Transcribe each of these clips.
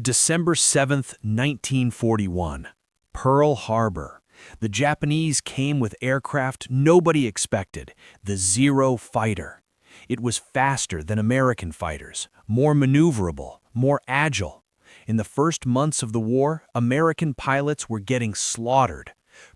December 7, 1941. Pearl Harbor. The Japanese came with aircraft nobody expected, the Zero fighter. It was faster than American fighters, more maneuverable, more agile. In the first months of the war, American pilots were getting slaughtered.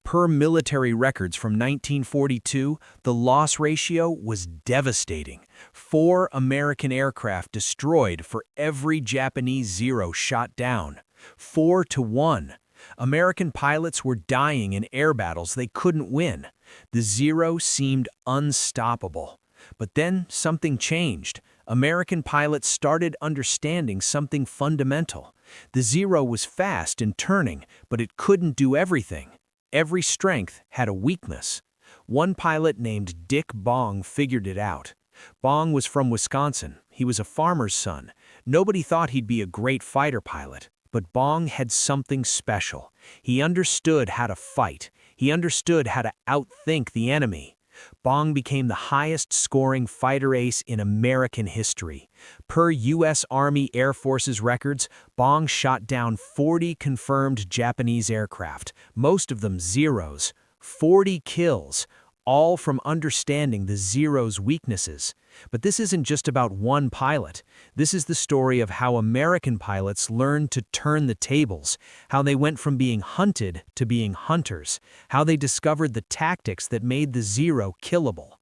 Per military records from 1942, the loss ratio was devastating. 4 American aircraft destroyed for every Japanese Zero shot down. 4 to 1. American pilots were dying in air battles they couldn't win. The Zero seemed unstoppable. But then something changed. American pilots started understanding something fundamental. The Zero was fast in turning, but it couldn't do everything. Every strength had a weakness. One pilot named Dick Bong figured it out. Bong was from Wisconsin. He was a farmer's son. Nobody thought he'd be a great fighter pilot. But Bong had something special. He understood how to fight. He understood how to outthink the enemy. Bong became the highest-scoring fighter ace in American history. Per U.S. Army Air Force's records, Bong shot down 40 confirmed Japanese aircraft, most of them Zeros. 40 kills, all from understanding the Zero's weaknesses. But this isn't just about one pilot. This is the story of how American pilots learned to turn the tables, how they went from being hunted to being hunters, how they discovered the tactics that made the Zero killable.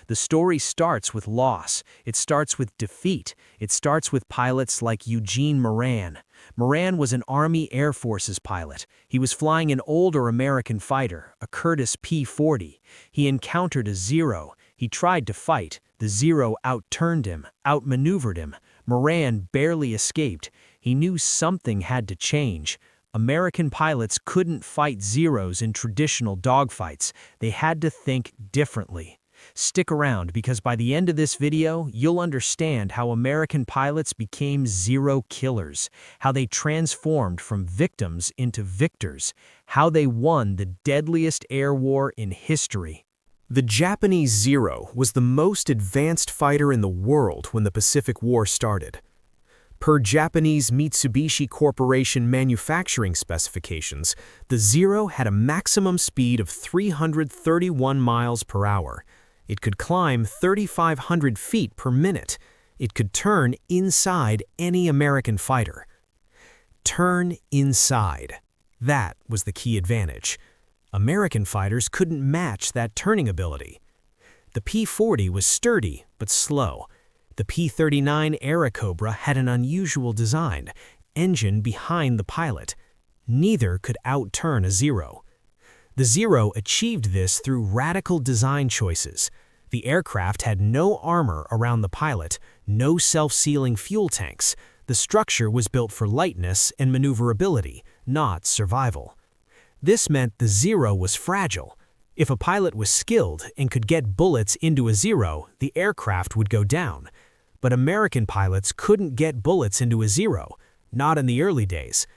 The story starts with loss. It starts with defeat. It starts with pilots like Eugene Moran. Moran was an Army Air Forces pilot. He was flying an older American fighter, a Curtiss P-40. He encountered a Zero. He tried to fight. The Zero outturned him, outmaneuvered him. Moran barely escaped. He knew something had to change. American pilots couldn't fight Zeros in traditional dogfights. They had to think differently. Stick around because by the end of this video, you'll understand how American pilots became Zero killers, how they transformed from victims into victors, how they won the deadliest air war in history. The Japanese Zero was the most advanced fighter in the world when the Pacific War started. Per Japanese Mitsubishi Corporation manufacturing specifications, the Zero had a maximum speed of 331 miles per hour. It could climb 3,500 feet per minute. It could turn inside any American fighter. Turn inside. That was the key advantage. American fighters couldn't match that turning ability. The P-40 was sturdy but slow. The P-39 Airacobra had an unusual design, engine behind the pilot. Neither could outturn a Zero. The Zero achieved this through radical design choices. The aircraft had no armor around the pilot, no self-sealing fuel tanks. The structure was built for lightness and maneuverability, not survival. This meant the Zero was fragile. If a pilot was skilled and could get bullets into a Zero, the aircraft would go down. But American pilots couldn't get bullets into a Zero, not in the early days.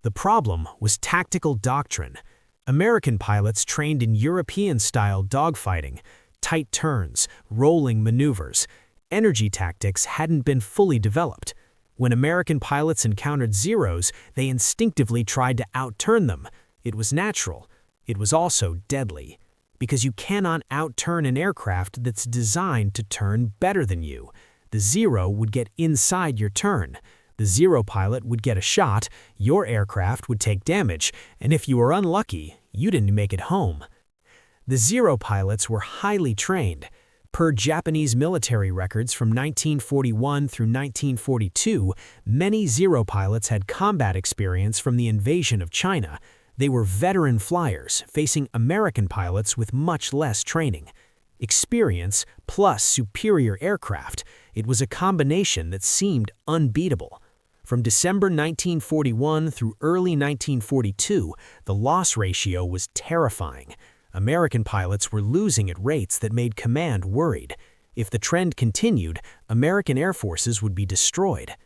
The problem was tactical doctrine. American pilots trained in European-style dogfighting, tight turns, rolling maneuvers. Energy tactics hadn't been fully developed. When American pilots encountered Zeros, they instinctively tried to outturn them. It was natural. It was also deadly. Because you cannot outturn an aircraft that's designed to turn better than you. The Zero would get inside your turn. The Zero pilot would get a shot, your aircraft would take damage, and if you were unlucky, you didn't make it home. The Zero pilots were highly trained. Per Japanese military records from 1941 through 1942, many Zero pilots had combat experience from the invasion of China. They were veteran flyers, facing American pilots with much less training. Experience plus superior aircraft, it was a combination that seemed unbeatable. From December 1941 through early 1942, the loss ratio was terrifying. American pilots were losing at rates that made command worried. If the trend continued, American air forces would be destroyed.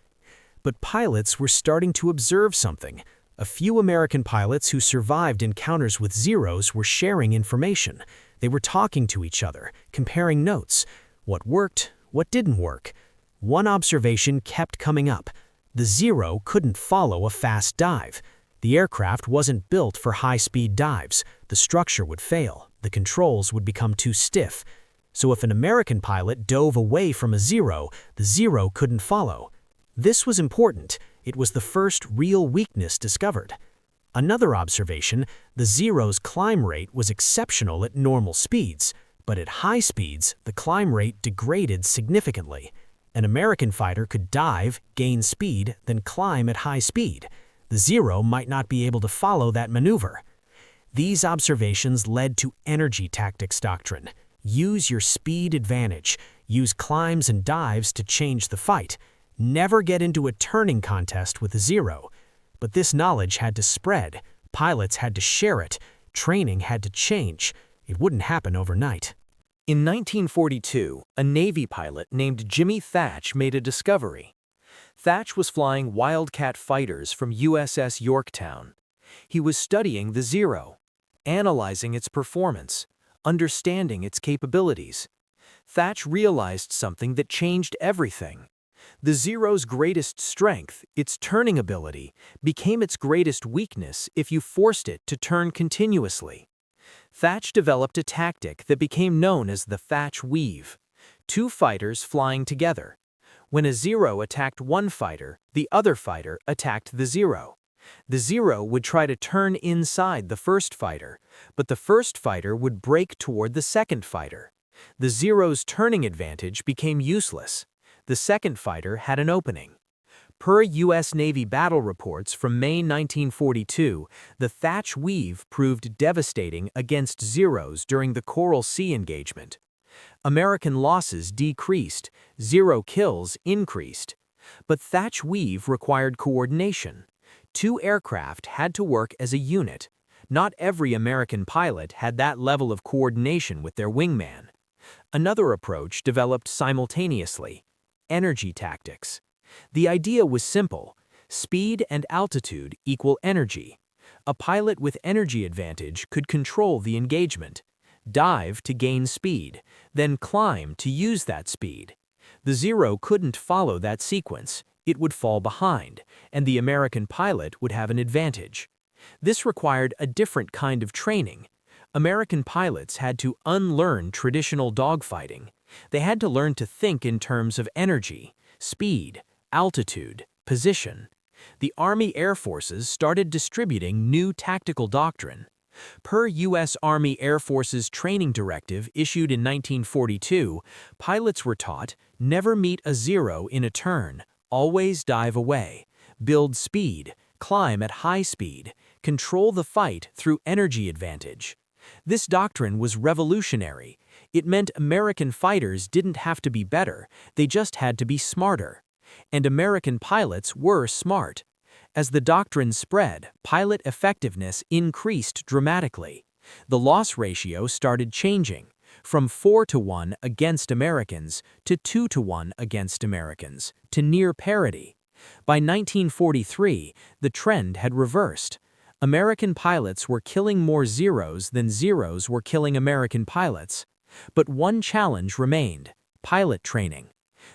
But pilots were starting to observe something. A few American pilots who survived encounters with Zeros were sharing information. They were talking to each other, comparing notes. What worked, what didn't work. One observation kept coming up. The Zero couldn't follow a fast dive. The aircraft wasn't built for high-speed dives. The structure would fail. The controls would become too stiff. So if an American pilot dove away from a Zero, the Zero couldn't follow. This was important. It was the first real weakness discovered. Another observation, the Zero's climb rate was exceptional at normal speeds, but at high speeds, the climb rate degraded significantly. An American fighter could dive, gain speed, then climb at high speed. The Zero might not be able to follow that maneuver. These observations led to energy tactics doctrine. Use your speed advantage. Use climbs and dives to change the fight. Never get into a turning contest with a Zero. But this knowledge had to spread. Pilots had to share it. Training had to change. It wouldn't happen overnight. In 1942, a Navy pilot named Jimmy Thatch made a discovery. Thatch was flying Wildcat fighters from USS Yorktown. He was studying the Zero, analyzing its performance, understanding its capabilities. Thatch realized something that changed everything. The Zero's greatest strength, its turning ability, became its greatest weakness if you forced it to turn continuously. Thatch developed a tactic that became known as the Thatch weave. Two fighters flying together. When a Zero attacked one fighter, the other fighter attacked the Zero. The Zero would try to turn inside the first fighter, but the first fighter would break toward the second fighter. The Zero's turning advantage became useless. The second fighter had an opening. Per U.S. Navy battle reports from May 1942, the Thatch weave proved devastating against Zeros during the Coral Sea engagement. American losses decreased, Zero kills increased. But Thatch weave required coordination. Two aircraft had to work as a unit. Not every American pilot had that level of coordination with their wingman. Another approach developed simultaneously: energy tactics. The idea was simple: speed and altitude equal energy. A pilot with energy advantage could control the engagement, dive to gain speed, then climb to use that speed. The Zero couldn't follow that sequence. It would fall behind, and the American pilot would have an advantage. This required a different kind of training. American pilots had to unlearn traditional dogfighting. They had to learn to think in terms of energy, speed, altitude, position. The Army Air Forces started distributing new tactical doctrine. Per U.S. Army Air Force's training directive issued in 1942, pilots were taught, never meet a Zero in a turn, always dive away, build speed, climb at high speed, control the fight through energy advantage. This doctrine was revolutionary. It meant American fighters didn't have to be better, they just had to be smarter. And American pilots were smart. As the doctrine spread, pilot effectiveness increased dramatically. The loss ratio started changing, from 4-to-1 against Americans to 2-to-1 against Americans, to near parity. By 1943, the trend had reversed. American pilots were killing more Zeros than Zeros were killing American pilots. But one challenge remained: pilot training.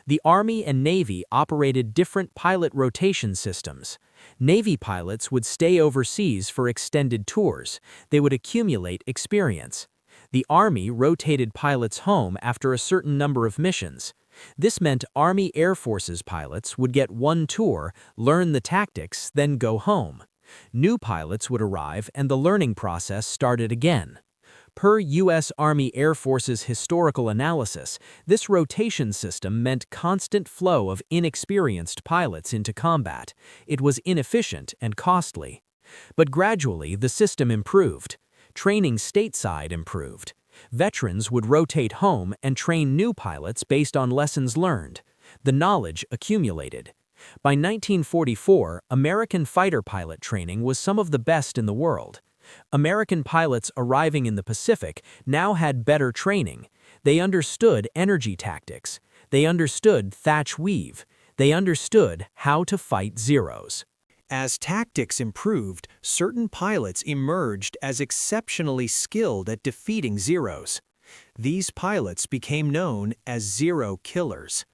The Army and Navy operated different pilot rotation systems. Navy pilots would stay overseas for extended tours. They would accumulate experience. The Army rotated pilots home after a certain number of missions. This meant Army Air Forces pilots would get one tour, learn the tactics, then go home. New pilots would arrive and the learning process started again. Per U.S. Army Air Force's historical analysis, this rotation system meant constant flow of inexperienced pilots into combat. It was inefficient and costly. But gradually, the system improved. Training stateside improved. Veterans would rotate home and train new pilots based on lessons learned. The knowledge accumulated. By 1944, American fighter pilot training was some of the best in the world. American pilots arriving in the Pacific now had better training. They understood energy tactics. They understood Thatch weave. They understood how to fight Zeros. As tactics improved, certain pilots emerged as exceptionally skilled at defeating Zeros. These pilots became known as Zero killers.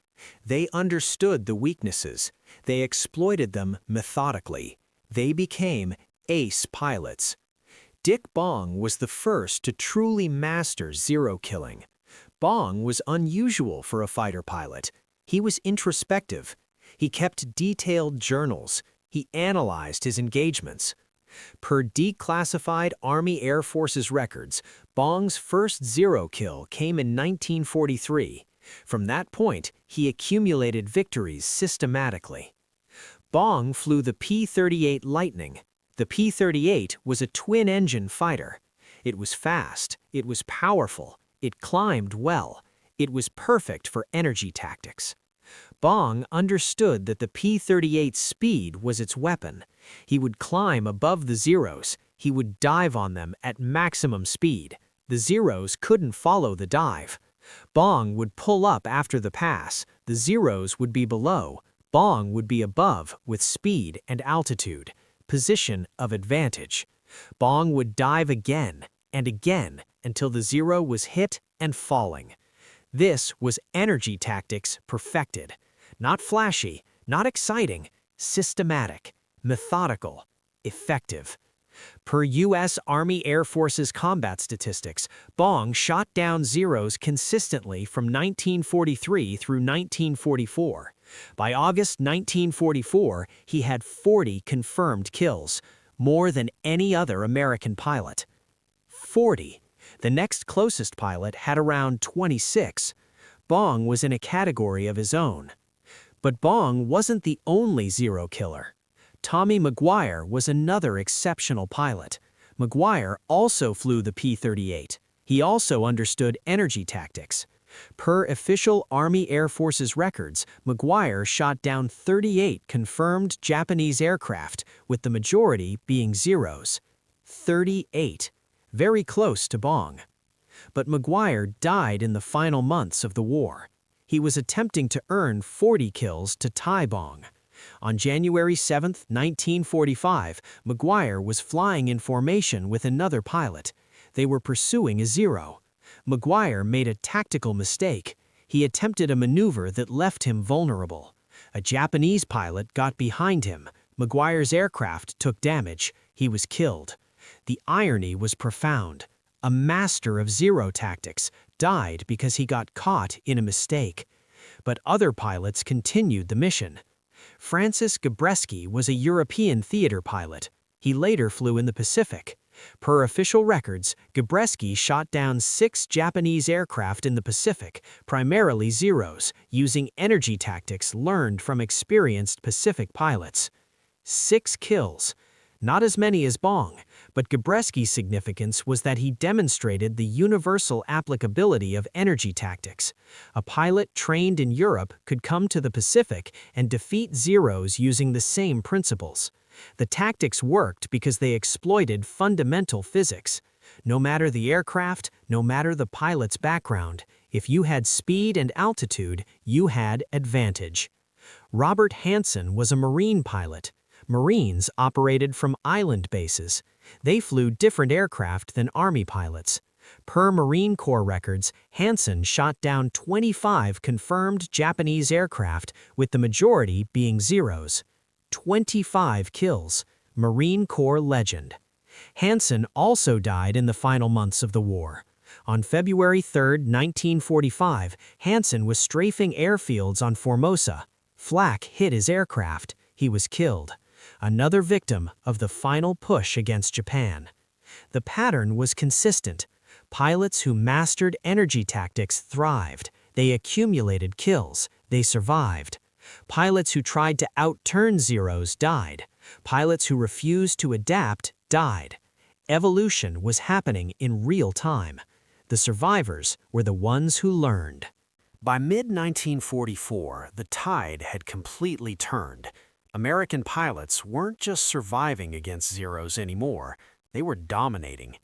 They understood the weaknesses. They exploited them methodically. They became ace pilots. Dick Bong was the first to truly master zero killing. Bong was unusual for a fighter pilot. He was introspective. He kept detailed journals. He analyzed his engagements. Per declassified Army Air Force's records, Bong's first zero kill came in 1943. From that point, he accumulated victories systematically. Bong flew the P-38 Lightning. The P-38 was a twin-engine fighter. It was fast, it was powerful, it climbed well, it was perfect for energy tactics. Bong understood that the P-38's speed was its weapon. He would climb above the Zeros. He would dive on them at maximum speed. The Zeros couldn't follow the dive. Bong would pull up after the pass. The Zeros would be below. Bong would be above with speed and altitude. Position of advantage. Bong would dive again and again until the Zero was hit and falling. This was energy tactics perfected. Not flashy, not exciting, systematic, methodical, effective. Per U.S. Army Air Force's combat statistics, Bong shot down Zeros consistently from 1943 through 1944. By August 1944, he had 40 confirmed kills, more than any other American pilot. 40. The next closest pilot had around 26. Bong was in a category of his own. But Bong wasn't the only Zero killer. Tommy McGuire was another exceptional pilot. McGuire also flew the P-38. He also understood energy tactics. Per official Army Air Force's records, McGuire shot down 38 confirmed Japanese aircraft, with the majority being Zeros. 38. Very close to Bong. But McGuire died in the final months of the war. He was attempting to earn 40 kills to tie Bong. On January 7, 1945, McGuire was flying in formation with another pilot. They were pursuing a Zero. McGuire made a tactical mistake. He attempted a maneuver that left him vulnerable. A Japanese pilot got behind him. McGuire's aircraft took damage. He was killed. The irony was profound. A master of Zero tactics died because he got caught in a mistake. But other pilots continued the mission. Francis Gabreski was a European theater pilot. He later flew in the Pacific. Per official records, Gabreski shot down 6 Japanese aircraft in the Pacific, primarily Zeros, using energy tactics learned from experienced Pacific pilots. 6 kills. Not as many as Bong, but Gabreski's significance was that he demonstrated the universal applicability of energy tactics. A pilot trained in Europe could come to the Pacific and defeat Zeros using the same principles. The tactics worked because they exploited fundamental physics. No matter the aircraft, no matter the pilot's background, if you had speed and altitude, you had advantage. Robert Hansen was a Marine pilot. Marines operated from island bases. They flew different aircraft than Army pilots. Per Marine Corps records, Hansen shot down 25 confirmed Japanese aircraft, with the majority being Zeros. 25 kills. Marine Corps legend. Hansen also died in the final months of the war. On February 3, 1945, Hansen was strafing airfields on Formosa. Flak hit his aircraft. He was killed. Another victim of the final push against Japan. The pattern was consistent. Pilots who mastered energy tactics thrived. They accumulated kills. They survived. Pilots who tried to outturn Zeros died. Pilots who refused to adapt died. Evolution was happening in real time. The survivors were the ones who learned. By mid-1944, the tide had completely turned. American pilots weren't just surviving against Zeros anymore, they were dominating.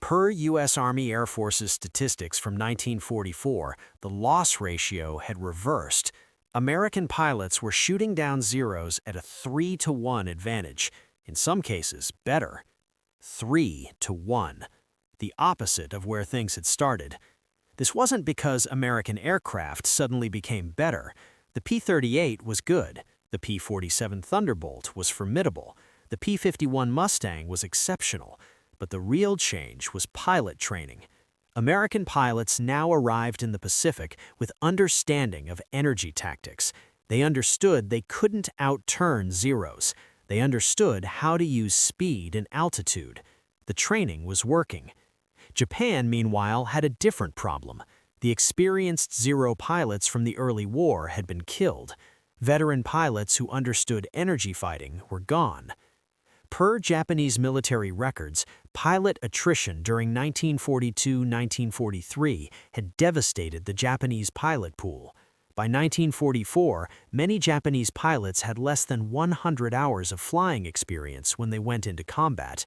Per U.S. Army Air Force's statistics from 1944, the loss ratio had reversed. American pilots were shooting down Zeros at a 3-to-1 advantage, in some cases better. 3-to-1, the opposite of where things had started. This wasn't because American aircraft suddenly became better. The P-38 was good. The P-47 Thunderbolt was formidable. The P-51 Mustang was exceptional. But the real change was pilot training. American pilots now arrived in the Pacific with understanding of energy tactics. They understood they couldn't outturn Zeros. They understood how to use speed and altitude. The training was working. Japan, meanwhile, had a different problem. The experienced Zero pilots from the early war had been killed. Veteran pilots who understood energy fighting were gone. Per Japanese military records, pilot attrition during 1942-1943 had devastated the Japanese pilot pool. By 1944, many Japanese pilots had less than 100 hours of flying experience when they went into combat.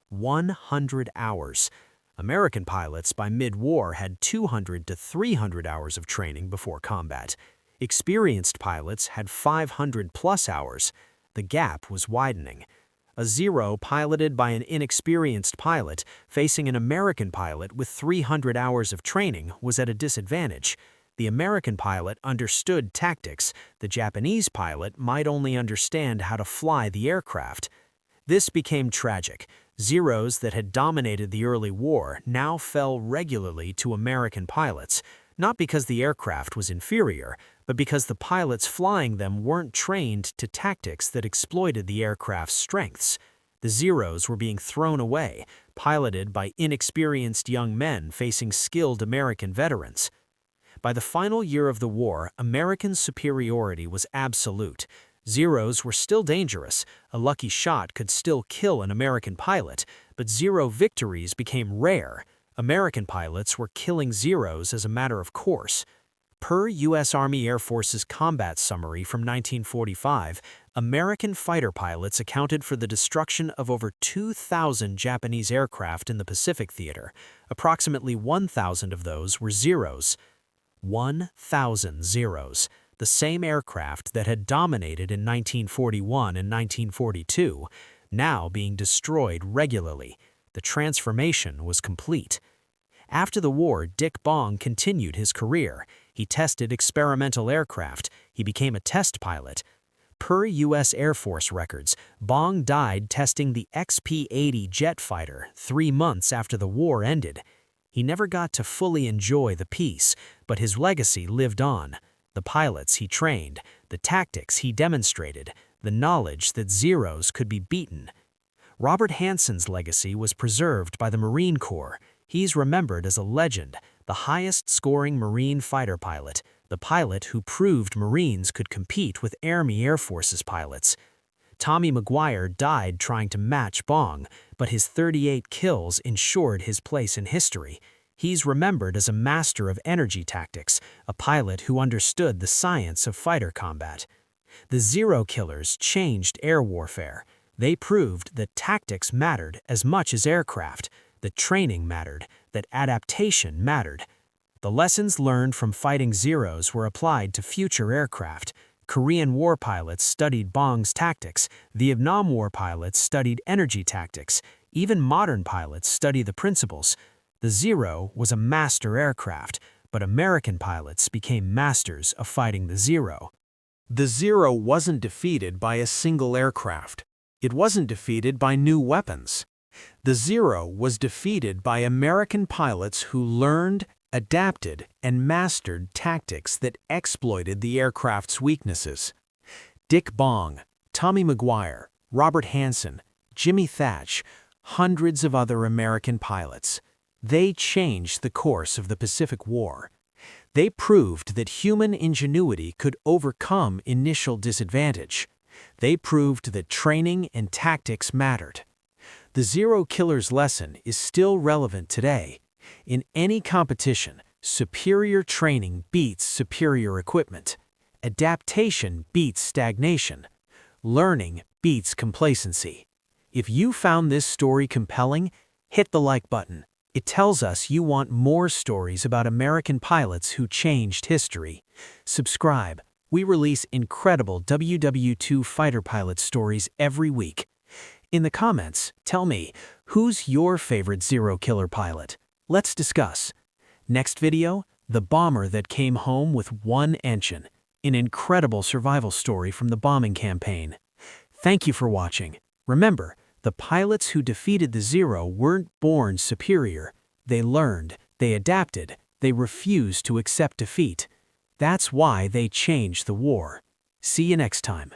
100 hours. American pilots by mid-war had 200 to 300 hours of training before combat. Experienced pilots had 500+ hours. The gap was widening. A Zero piloted by an inexperienced pilot facing an American pilot with 300 hours of training was at a disadvantage. The American pilot understood tactics. The Japanese pilot might only understand how to fly the aircraft. This became tragic. Zeros that had dominated the early war now fell regularly to American pilots, not because the aircraft was inferior, but because the pilots flying them weren't trained to tactics that exploited the aircraft's strengths. The Zeros were being thrown away, piloted by inexperienced young men facing skilled American veterans. By the final year of the war, American superiority was absolute. Zeros were still dangerous. A lucky shot could still kill an American pilot, but Zero victories became rare. American pilots were killing Zeros as a matter of course. Per U.S. Army Air Force's combat summary from 1945, American fighter pilots accounted for the destruction of over 2,000 Japanese aircraft in the Pacific theater. Approximately 1,000 of those were Zeros. 1,000 Zeros, the same aircraft that had dominated in 1941 and 1942, now being destroyed regularly. The transformation was complete. After the war, Dick Bong continued his career. He tested experimental aircraft. He became a test pilot. Per U.S. Air Force records, Bong died testing the XP-80 jet fighter 3 months after the war ended. He never got to fully enjoy the peace, but his legacy lived on. The pilots he trained, the tactics he demonstrated, the knowledge that Zeros could be beaten. Robert Hanson's legacy was preserved by the Marine Corps. He's remembered as a legend, the highest-scoring Marine fighter pilot, the pilot who proved Marines could compete with Army Air Force's pilots. Tommy McGuire died trying to match Bong, but his 38 kills ensured his place in history. He's remembered as a master of energy tactics, a pilot who understood the science of fighter combat. The Zero killers changed air warfare. They proved that tactics mattered as much as aircraft, that training mattered, that adaptation mattered. The lessons learned from fighting Zeros were applied to future aircraft. Korean War pilots studied Bong's tactics. Vietnam War pilots studied energy tactics. Even modern pilots study the principles. The Zero was a master aircraft, but American pilots became masters of fighting the Zero. The Zero wasn't defeated by a single aircraft. It wasn't defeated by new weapons. The Zero was defeated by American pilots who learned, adapted, and mastered tactics that exploited the aircraft's weaknesses. Dick Bong, Tommy McGuire, Robert Hanson, Jimmy Thatch, hundreds of other American pilots. They changed the course of the Pacific War. They proved that human ingenuity could overcome initial disadvantage. They proved that training and tactics mattered. The Zero killer's lesson is still relevant today. In any competition, superior training beats superior equipment. Adaptation beats stagnation. Learning beats complacency. If you found this story compelling, hit the like button. It tells us you want more stories about American pilots who changed history. Subscribe. We release incredible WWII fighter pilot stories every week. In the comments, tell me, who's your favorite Zero killer pilot? Let's discuss. Next video, the bomber that came home with one engine. An incredible survival story from the bombing campaign. Thank you for watching. Remember, the pilots who defeated the Zero weren't born superior. They learned, they adapted, they refused to accept defeat. That's why they changed the war. See you next time.